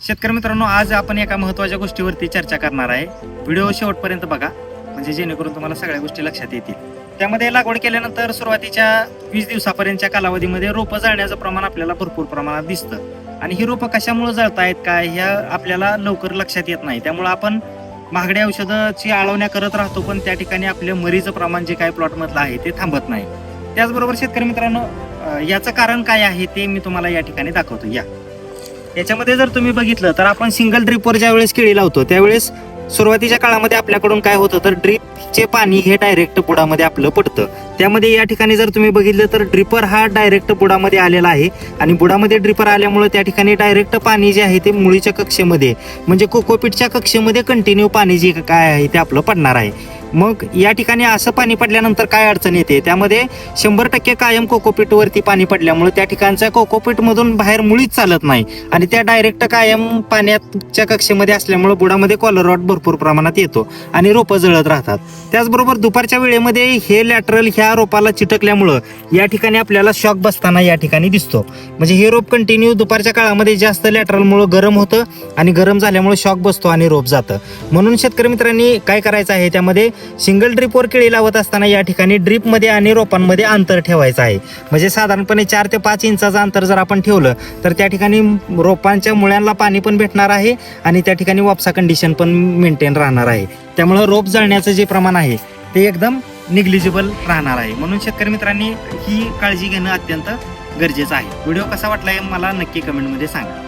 शेतकरी मित्रांनो, आज आपण एका महत्त्वाच्या गोष्टीवरती चर्चा करणार आहे. व्हिडिओ शेवटपर्यंत बघा, म्हणजे जेणेकरून तुम्हाला सगळ्या गोष्टी लक्षात येतील. त्यामध्ये लागवड केल्यानंतर सुरुवातीच्या 20 दिवसापर्यंतच्या कालावधीमध्ये रोपं जळण्याचं प्रमाण आपल्याला भरपूर प्रमाणात दिसतं आणि ही रोपं कशामुळे जळतायत काय ह्या आपल्याला लवकर लक्षात येत नाही. त्यामुळे आपण महागड्या औषधाची आळवण्या करत राहतो, पण त्या ठिकाणी आपल्या मरीचं प्रमाण जे काय प्लॉटमधलं आहे ते थांबत नाही. त्याचबरोबर शेतकरी मित्रांनो, याचं कारण काय आहे ते मी तुम्हाला या ठिकाणी दाखवतो. याच्यामध्ये जर तुम्ही बघितलं तर आपण सिंगल ड्रिपवर ज्या वेळेस केळी लावतो त्यावेळेस सुरुवातीच्या काळामध्ये आपल्याकडून काय होतं तर ड्रिपचे पाणी हे डायरेक्ट बुडामध्ये आपलं पडतं. त्यामध्ये या ठिकाणी जर तुम्ही बघितलं तर ड्रिपर हा डायरेक्ट बुडामध्ये आलेला आहे आणि बुडामध्ये ड्रिपर आल्यामुळे त्या ठिकाणी डायरेक्ट पाणी जे आहे ते मुळीच्या कक्षेमध्ये म्हणजे कोकोपीटच्या कक्षेमध्ये कंटिन्यू पाणी जे काय आहे ते आपलं पडणार आहे. मग या ठिकाणी असं पाणी पडल्यानंतर काय अडचण येते, त्यामध्ये 100% कायम कोकोपीटवरती पाणी पडल्यामुळे त्या ठिकाणच्या कोकोपीटमधून बाहेर मुळीच चालत नाही आणि त्या डायरेक्ट कायम पाण्याच्या कक्षेमध्ये असल्यामुळे बुडामध्ये कॉलर रॉट भरपूर प्रमाणात येतो आणि रोपं जळत राहतात. त्याचबरोबर दुपारच्या वेळेमध्ये हे लॅटरल ह्या रोपाला चिटकल्यामुळं या ठिकाणी आपल्याला शॉक बसताना या ठिकाणी दिसतो. म्हणजे हे रोप कंटिन्यू दुपारच्या काळामध्ये जास्त लॅटरलमुळं गरम होतं आणि गरम झाल्यामुळे शॉक बसतो आणि रोप जातं. म्हणून शेतकरी मित्रांनी काय करायचं आहे, त्यामध्ये सिंगल ड्रिपवर केळी लावत असताना या ठिकाणी ड्रिपमध्ये आणि रोपांमध्ये अंतर ठेवायचं आहे. म्हणजे साधारणपणे 4 ते 5 इंचाचं अंतर जर आपण ठेवलं तर त्या ठिकाणी रोपांच्या मुळ्यांना पाणी पण भेटणार आहे आणि त्या ठिकाणी वापसा कंडिशन पण मेंटेन राहणार आहे. त्यामुळे रोप जळण्याचं जे प्रमाण आहे ते एकदम निग्लिजिबल राहणार आहे. म्हणून शेतकरी मित्रांनी ही काळजी घेणं अत्यंत गरजेचं आहे. व्हिडिओ कसा वाटला हे मला नक्की कमेंटमध्ये सांगा.